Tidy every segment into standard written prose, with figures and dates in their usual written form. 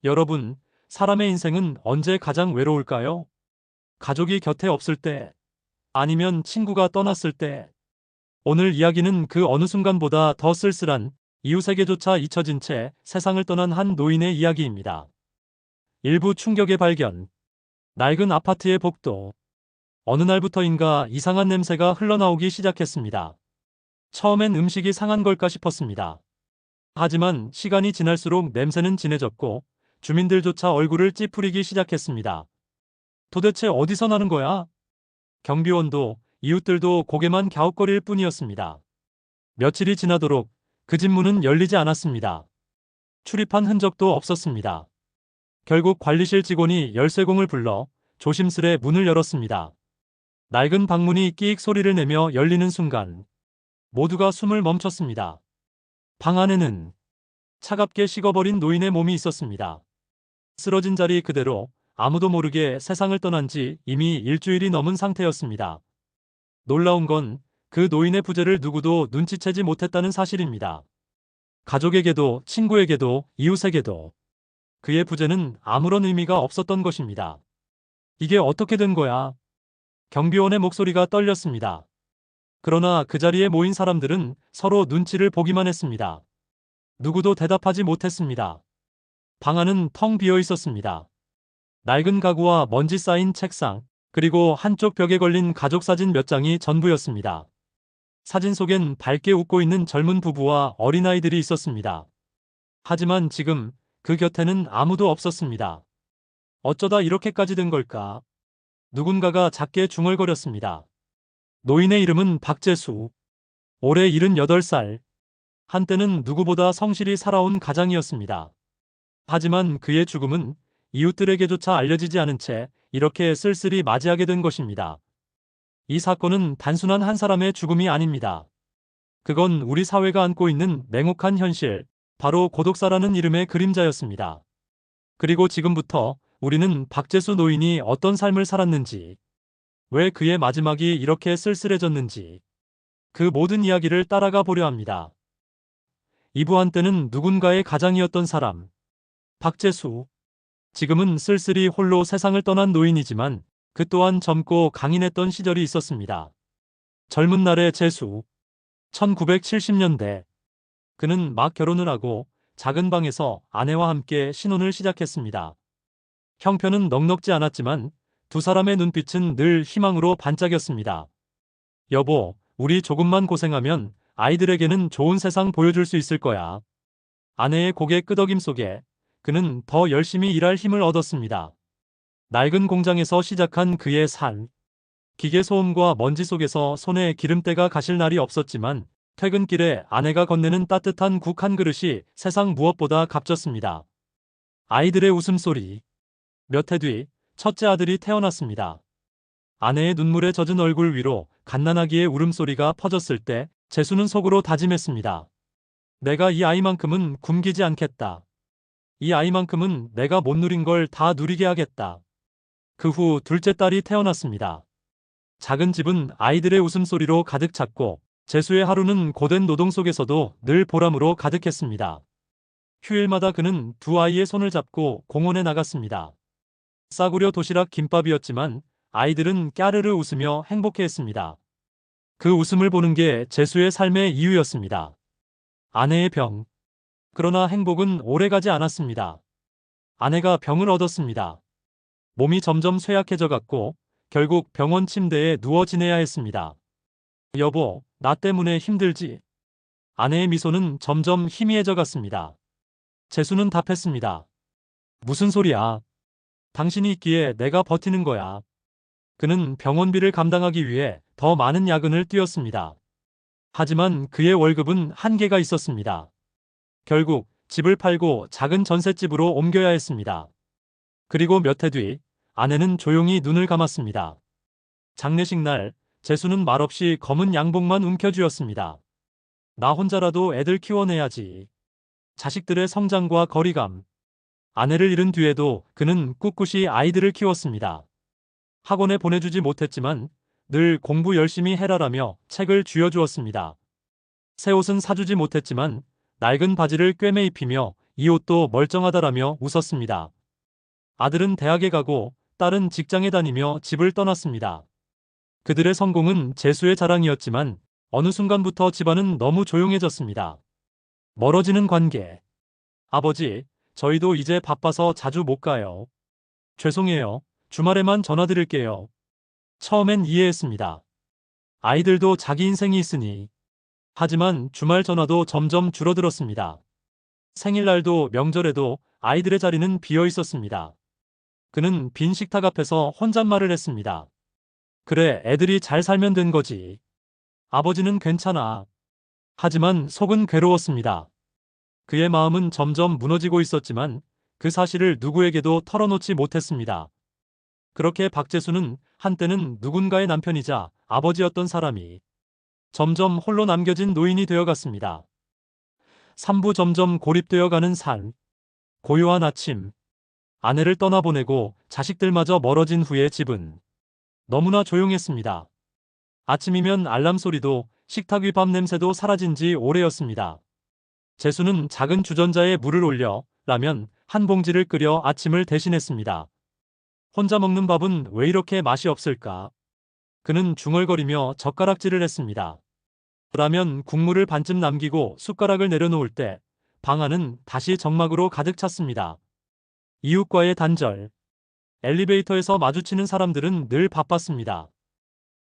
여러분, 사람의 인생은 언제 가장 외로울까요? 가족이 곁에 없을 때, 아니면 친구가 떠났을 때. 오늘 이야기는 그 어느 순간보다 더 쓸쓸한 이웃에게조차 잊혀진 채 세상을 떠난 한 노인의 이야기입니다. 일부 충격의 발견. 낡은 아파트의 복도. 어느 날부터인가 이상한 냄새가 흘러나오기 시작했습니다. 처음엔 음식이 상한 걸까 싶었습니다. 하지만 시간이 지날수록 냄새는 진해졌고 주민들조차 얼굴을 찌푸리기 시작했습니다. 도대체 어디서 나는 거야? 경비원도 이웃들도 고개만 갸웃거릴 뿐이었습니다. 며칠이 지나도록 그 집 문은 열리지 않았습니다. 출입한 흔적도 없었습니다. 결국 관리실 직원이 열쇠공을 불러 조심스레 문을 열었습니다. 낡은 방문이 끼익 소리를 내며 열리는 순간 모두가 숨을 멈췄습니다. 방 안에는 차갑게 식어버린 노인의 몸이 있었습니다. 쓰러진 자리 그대로 아무도 모르게 세상을 떠난 지 이미 일주일이 넘은 상태였습니다. 놀라운 건 그 노인의 부재를 누구도 눈치채지 못했다는 사실입니다. 가족에게도 친구에게도 이웃에게도 그의 부재는 아무런 의미가 없었던 것입니다. 이게 어떻게 된 거야? 경비원의 목소리가 떨렸습니다. 그러나 그 자리에 모인 사람들은 서로 눈치를 보기만 했습니다. 누구도 대답하지 못했습니다. 방 안은 텅 비어 있었습니다. 낡은 가구와 먼지 쌓인 책상, 그리고 한쪽 벽에 걸린 가족 사진 몇 장이 전부였습니다. 사진 속엔 밝게 웃고 있는 젊은 부부와 어린아이들이 있었습니다. 하지만 지금 그 곁에는 아무도 없었습니다. 어쩌다 이렇게까지 된 걸까? 누군가가 작게 중얼거렸습니다. 노인의 이름은 박재수. 올해 78살. 한때는 누구보다 성실히 살아온 가장이었습니다. 하지만 그의 죽음은 이웃들에게조차 알려지지 않은 채 이렇게 쓸쓸히 맞이하게 된 것입니다. 이 사건은 단순한 한 사람의 죽음이 아닙니다. 그건 우리 사회가 안고 있는 냉혹한 현실, 바로 고독사라는 이름의 그림자였습니다. 그리고 지금부터 우리는 박재수 노인이 어떤 삶을 살았는지, 왜 그의 마지막이 이렇게 쓸쓸해졌는지, 그 모든 이야기를 따라가 보려 합니다. 이부 한때는 누군가의 가장이었던 사람, 박재수. 지금은 쓸쓸히 홀로 세상을 떠난 노인이지만 그 또한 젊고 강인했던 시절이 있었습니다. 젊은 날의 재수. 1970년대. 그는 막 결혼을 하고 작은 방에서 아내와 함께 신혼을 시작했습니다. 형편은 넉넉지 않았지만 두 사람의 눈빛은 늘 희망으로 반짝였습니다. 여보, 우리 조금만 고생하면 아이들에게는 좋은 세상 보여줄 수 있을 거야. 아내의 고개 끄덕임 속에 그는 더 열심히 일할 힘을 얻었습니다. 낡은 공장에서 시작한 그의 삶. 기계 소음과 먼지 속에서 손에 기름때가 가실 날이 없었지만 퇴근길에 아내가 건네는 따뜻한 국 한 그릇이 세상 무엇보다 값졌습니다. 아이들의 웃음소리. 몇 해 뒤 첫째 아들이 태어났습니다. 아내의 눈물에 젖은 얼굴 위로 갓난아기의 울음소리가 퍼졌을 때 재수는 속으로 다짐했습니다. 내가 이 아이만큼은 굶기지 않겠다. 이 아이만큼은 내가 못 누린 걸 다 누리게 하겠다. 그 후 둘째 딸이 태어났습니다. 작은 집은 아이들의 웃음소리로 가득 찼고 재수의 하루는 고된 노동 속에서도 늘 보람으로 가득했습니다. 휴일마다 그는 두 아이의 손을 잡고 공원에 나갔습니다. 싸구려 도시락 김밥이었지만 아이들은 까르르 웃으며 행복해했습니다. 그 웃음을 보는 게 재수의 삶의 이유였습니다. 아내의 병. 그러나 행복은 오래가지 않았습니다. 아내가 병을 얻었습니다. 몸이 점점 쇠약해져 갔고 결국 병원 침대에 누워 지내야 했습니다. 여보, 나 때문에 힘들지? 아내의 미소는 점점 희미해져 갔습니다. 재수는 답했습니다. 무슨 소리야? 당신이 있기에 내가 버티는 거야. 그는 병원비를 감당하기 위해 더 많은 야근을 뛰었습니다. 하지만 그의 월급은 한계가 있었습니다. 결국 집을 팔고 작은 전셋집으로 옮겨야 했습니다. 그리고 몇 해 뒤 아내는 조용히 눈을 감았습니다. 장례식 날 재수는 말없이 검은 양복만 움켜쥐었습니다. 나 혼자라도 애들 키워내야지. 자식들의 성장과 거리감. 아내를 잃은 뒤에도 그는 꿋꿋이 아이들을 키웠습니다. 학원에 보내주지 못했지만 늘 공부 열심히 해라라며 책을 쥐어주었습니다. 새 옷은 사주지 못했지만 낡은 바지를 꿰매 입히며 이 옷도 멀쩡하다라며 웃었습니다. 아들은 대학에 가고 딸은 직장에 다니며 집을 떠났습니다. 그들의 성공은 재수의 자랑이었지만 어느 순간부터 집안은 너무 조용해졌습니다. 멀어지는 관계. 아버지, 저희도 이제 바빠서 자주 못 가요. 죄송해요. 주말에만 전화드릴게요. 처음엔 이해했습니다. 아이들도 자기 인생이 있으니. 하지만 주말 전화도 점점 줄어들었습니다. 생일날도 명절에도 아이들의 자리는 비어 있었습니다. 그는 빈 식탁 앞에서 혼잣말을 했습니다. 그래, 애들이 잘 살면 된 거지. 아버지는 괜찮아. 하지만 속은 괴로웠습니다. 그의 마음은 점점 무너지고 있었지만 그 사실을 누구에게도 털어놓지 못했습니다. 그렇게 박재수는 한때는 누군가의 남편이자 아버지였던 사람이 점점 홀로 남겨진 노인이 되어갔습니다. 3부 점점 고립되어 가는 삶. 고요한 아침. 아내를 떠나보내고 자식들마저 멀어진 후의 집은 너무나 조용했습니다. 아침이면 알람 소리도 식탁 위 밥 냄새도 사라진 지 오래였습니다. 재수는 작은 주전자에 물을 올려 라면 한 봉지를 끓여 아침을 대신했습니다. 혼자 먹는 밥은 왜 이렇게 맛이 없을까? 그는 중얼거리며 젓가락질을 했습니다. 라면 국물을 반쯤 남기고 숟가락을 내려놓을 때 방 안은 다시 적막으로 가득 찼습니다. 이웃과의 단절. 엘리베이터에서 마주치는 사람들은 늘 바빴습니다.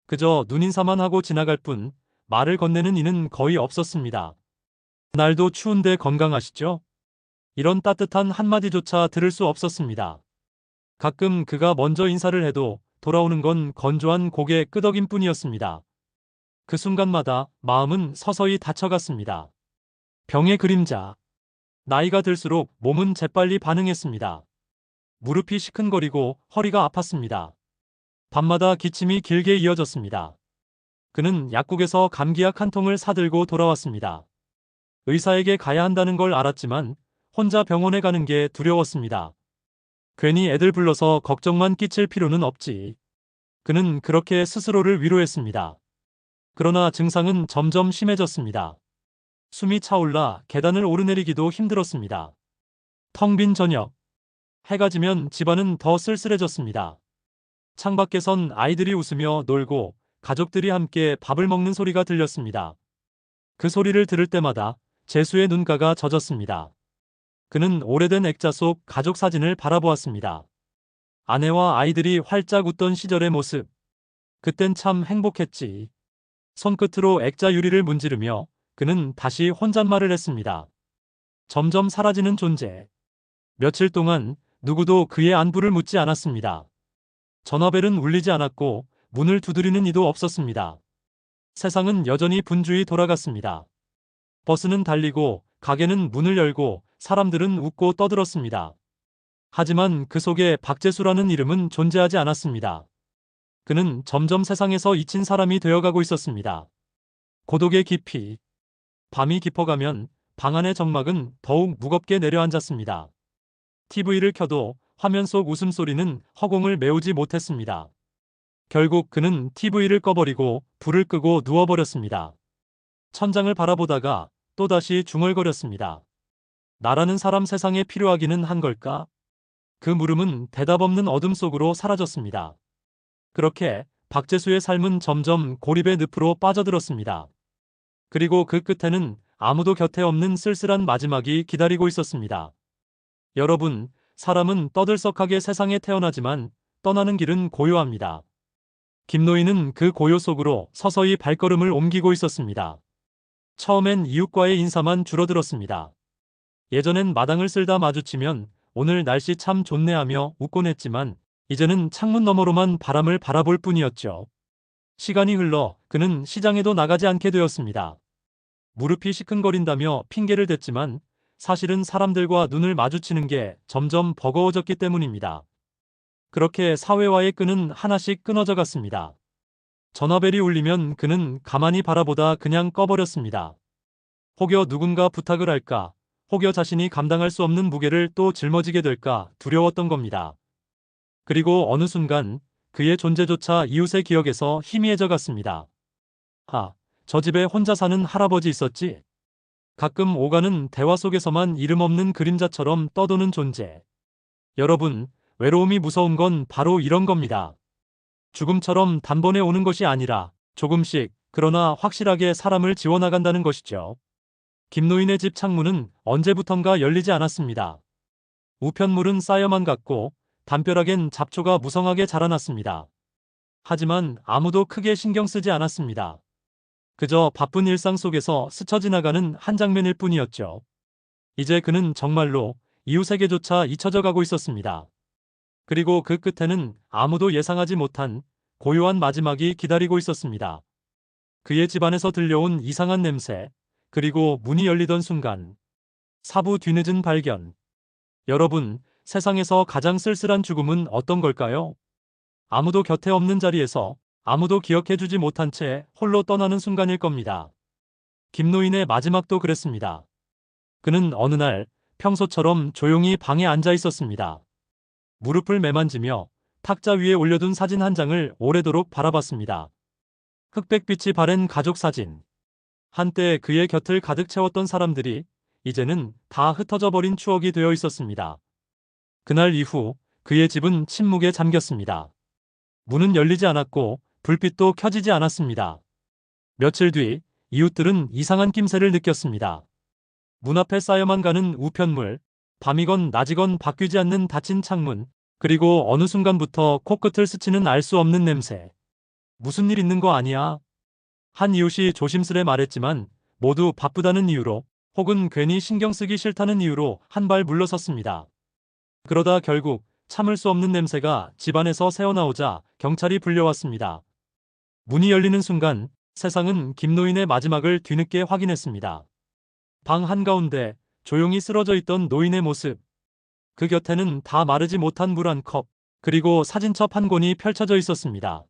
그저 눈인사만 하고 지나갈 뿐 말을 건네는 이는 거의 없었습니다. 날도 추운데 건강하시죠? 이런 따뜻한 한마디조차 들을 수 없었습니다. 가끔 그가 먼저 인사를 해도 돌아오는 건 건조한 고개 끄덕임 뿐이었습니다. 그 순간마다 마음은 서서히 닫혀갔습니다. 병의 그림자. 나이가 들수록 몸은 재빨리 반응했습니다. 무릎이 시큰거리고 허리가 아팠습니다. 밤마다 기침이 길게 이어졌습니다. 그는 약국에서 감기약 한 통을 사들고 돌아왔습니다. 의사에게 가야 한다는 걸 알았지만 혼자 병원에 가는 게 두려웠습니다. 괜히 애들 불러서 걱정만 끼칠 필요는 없지. 그는 그렇게 스스로를 위로했습니다. 그러나 증상은 점점 심해졌습니다. 숨이 차올라 계단을 오르내리기도 힘들었습니다. 텅 빈 저녁. 해가 지면 집안은 더 쓸쓸해졌습니다. 창밖에선 아이들이 웃으며 놀고 가족들이 함께 밥을 먹는 소리가 들렸습니다. 그 소리를 들을 때마다 재수의 눈가가 젖었습니다. 그는 오래된 액자 속 가족 사진을 바라보았습니다. 아내와 아이들이 활짝 웃던 시절의 모습. 그땐 참 행복했지. 손끝으로 액자 유리를 문지르며 그는 다시 혼잣말을 했습니다. 점점 사라지는 존재. 며칠 동안 누구도 그의 안부를 묻지 않았습니다. 전화벨은 울리지 않았고 문을 두드리는 이도 없었습니다. 세상은 여전히 분주히 돌아갔습니다. 버스는 달리고 가게는 문을 열고 사람들은 웃고 떠들었습니다. 하지만 그 속에 박재수라는 이름은 존재하지 않았습니다. 그는 점점 세상에서 잊힌 사람이 되어가고 있었습니다. 고독의 깊이. 밤이 깊어가면 방 안의 적막은 더욱 무겁게 내려앉았습니다. TV를 켜도 화면 속 웃음소리는 허공을 메우지 못했습니다. 결국 그는 TV를 꺼버리고 불을 끄고 누워버렸습니다. 천장을 바라보다가 또다시 중얼거렸습니다. 나라는 사람 세상에 필요하기는 한 걸까? 그 물음은 대답 없는 어둠 속으로 사라졌습니다. 그렇게 박재수의 삶은 점점 고립의 늪으로 빠져들었습니다. 그리고 그 끝에는 아무도 곁에 없는 쓸쓸한 마지막이 기다리고 있었습니다. 여러분, 사람은 떠들썩하게 세상에 태어나지만 떠나는 길은 고요합니다. 김노인은 그 고요 속으로 서서히 발걸음을 옮기고 있었습니다. 처음엔 이웃과의 인사만 줄어들었습니다. 예전엔 마당을 쓸다 마주치면 오늘 날씨 참 좋네 하며 웃곤 했지만 이제는 창문 너머로만 바람을 바라볼 뿐이었죠. 시간이 흘러 그는 시장에도 나가지 않게 되었습니다. 무릎이 시큰거린다며 핑계를 댔지만 사실은 사람들과 눈을 마주치는 게 점점 버거워졌기 때문입니다. 그렇게 사회와의 끈은 하나씩 끊어져 갔습니다. 전화벨이 울리면 그는 가만히 바라보다 그냥 꺼버렸습니다. 혹여 누군가 부탁을 할까, 혹여 자신이 감당할 수 없는 무게를 또 짊어지게 될까 두려웠던 겁니다. 그리고 어느 순간 그의 존재조차 이웃의 기억에서 희미해져 갔습니다. 아, 저 집에 혼자 사는 할아버지 있었지? 가끔 오가는 대화 속에서만 이름 없는 그림자처럼 떠도는 존재. 여러분, 외로움이 무서운 건 바로 이런 겁니다. 죽음처럼 단번에 오는 것이 아니라 조금씩, 그러나 확실하게 사람을 지워나간다는 것이죠. 김노인의 집 창문은 언제부턴가 열리지 않았습니다. 우편물은 쌓여만 갔고 담벼락엔 잡초가 무성하게 자라났습니다. 하지만 아무도 크게 신경 쓰지 않았습니다. 그저 바쁜 일상 속에서 스쳐 지나가는 한 장면일 뿐이었죠. 이제 그는 정말로 이웃에게조차 잊혀져 가고 있었습니다. 그리고 그 끝에는 아무도 예상하지 못한 고요한 마지막이 기다리고 있었습니다. 그의 집안에서 들려온 이상한 냄새, 그리고 문이 열리던 순간, 사부 뒤늦은 발견. 여러분, 세상에서 가장 쓸쓸한 죽음은 어떤 걸까요? 아무도 곁에 없는 자리에서 아무도 기억해주지 못한 채 홀로 떠나는 순간일 겁니다. 김노인의 마지막도 그랬습니다. 그는 어느 날 평소처럼 조용히 방에 앉아 있었습니다. 무릎을 매만지며 탁자 위에 올려둔 사진 한 장을 오래도록 바라봤습니다. 흑백빛이 바랜 가족 사진. 한때 그의 곁을 가득 채웠던 사람들이 이제는 다 흩어져 버린 추억이 되어 있었습니다. 그날 이후 그의 집은 침묵에 잠겼습니다. 문은 열리지 않았고 불빛도 켜지지 않았습니다. 며칠 뒤 이웃들은 이상한 낌새를 느꼈습니다. 문 앞에 쌓여만 가는 우편물, 밤이건 낮이건 바뀌지 않는 닫힌 창문, 그리고 어느 순간부터 코끝을 스치는 알 수 없는 냄새. 무슨 일 있는 거 아니야? 한 이웃이 조심스레 말했지만 모두 바쁘다는 이유로 혹은 괜히 신경 쓰기 싫다는 이유로 한 발 물러섰습니다. 그러다 결국 참을 수 없는 냄새가 집안에서 새어나오자 경찰이 불려왔습니다. 문이 열리는 순간 세상은 김노인의 마지막을 뒤늦게 확인했습니다. 방 한가운데 조용히 쓰러져 있던 노인의 모습. 그 곁에는 다 마르지 못한 물 한 컵, 그리고 사진첩 한 권이 펼쳐져 있었습니다.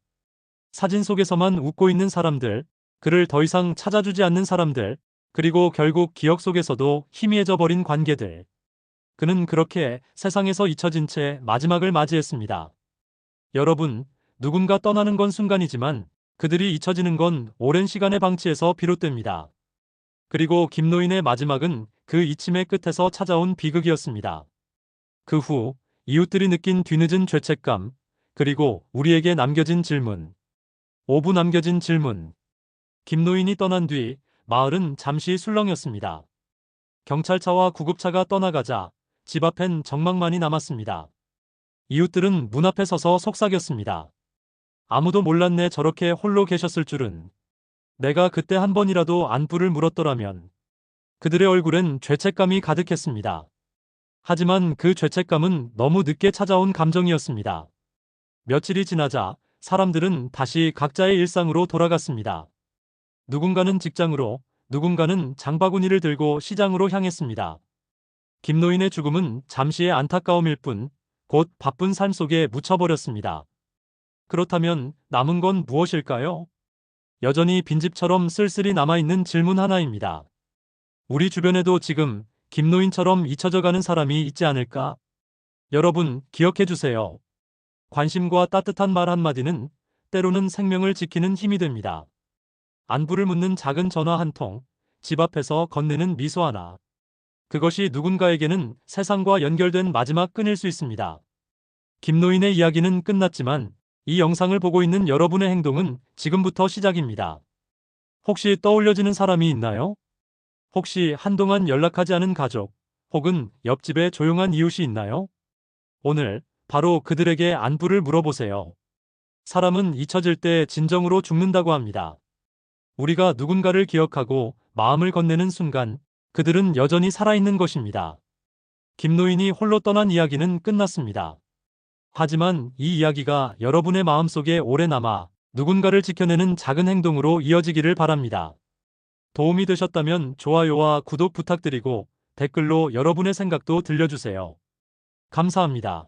사진 속에서만 웃고 있는 사람들, 그를 더 이상 찾아주지 않는 사람들, 그리고 결국 기억 속에서도 희미해져 버린 관계들. 그는 그렇게 세상에서 잊혀진 채 마지막을 맞이했습니다. 여러분, 누군가 떠나는 건 순간이지만 그들이 잊혀지는 건 오랜 시간의 방치에서 비롯됩니다. 그리고 김노인의 마지막은 그 잊힘의 끝에서 찾아온 비극이었습니다. 그 후 이웃들이 느낀 뒤늦은 죄책감, 그리고 우리에게 남겨진 질문. 5부 남겨진 질문. 김노인이 떠난 뒤 마을은 잠시 술렁였습니다. 경찰차와 구급차가 떠나가자 집 앞엔 정막만이 남았습니다. 이웃들은 문 앞에 서서 속삭였습니다. 아무도 몰랐네, 저렇게 홀로 계셨을 줄은. 내가 그때 한 번이라도 안부를 물었더라면. 그들의 얼굴엔 죄책감이 가득했습니다. 하지만 그 죄책감은 너무 늦게 찾아온 감정이었습니다. 며칠이 지나자 사람들은 다시 각자의 일상으로 돌아갔습니다. 누군가는 직장으로, 누군가는 장바구니를 들고 시장으로 향했습니다. 김노인의 죽음은 잠시의 안타까움일 뿐, 곧 바쁜 삶 속에 묻혀버렸습니다. 그렇다면 남은 건 무엇일까요? 여전히 빈집처럼 쓸쓸히 남아있는 질문 하나입니다. 우리 주변에도 지금 김노인처럼 잊혀져 가는 사람이 있지 않을까? 여러분, 기억해 주세요. 관심과 따뜻한 말 한마디는 때로는 생명을 지키는 힘이 됩니다. 안부를 묻는 작은 전화 한 통, 집 앞에서 건네는 미소 하나. 그것이 누군가에게는 세상과 연결된 마지막 끈일 수 있습니다. 김노인의 이야기는 끝났지만 이 영상을 보고 있는 여러분의 행동은 지금부터 시작입니다. 혹시 떠올려지는 사람이 있나요? 혹시 한동안 연락하지 않은 가족, 혹은 옆집에 조용한 이웃이 있나요? 오늘 바로 그들에게 안부를 물어보세요. 사람은 잊혀질 때 진정으로 죽는다고 합니다. 우리가 누군가를 기억하고 마음을 건네는 순간 그들은 여전히 살아있는 것입니다. 김노인이 홀로 떠난 이야기는 끝났습니다. 하지만 이 이야기가 여러분의 마음속에 오래 남아 누군가를 지켜내는 작은 행동으로 이어지기를 바랍니다. 도움이 되셨다면 좋아요와 구독 부탁드리고 댓글로 여러분의 생각도 들려주세요. 감사합니다.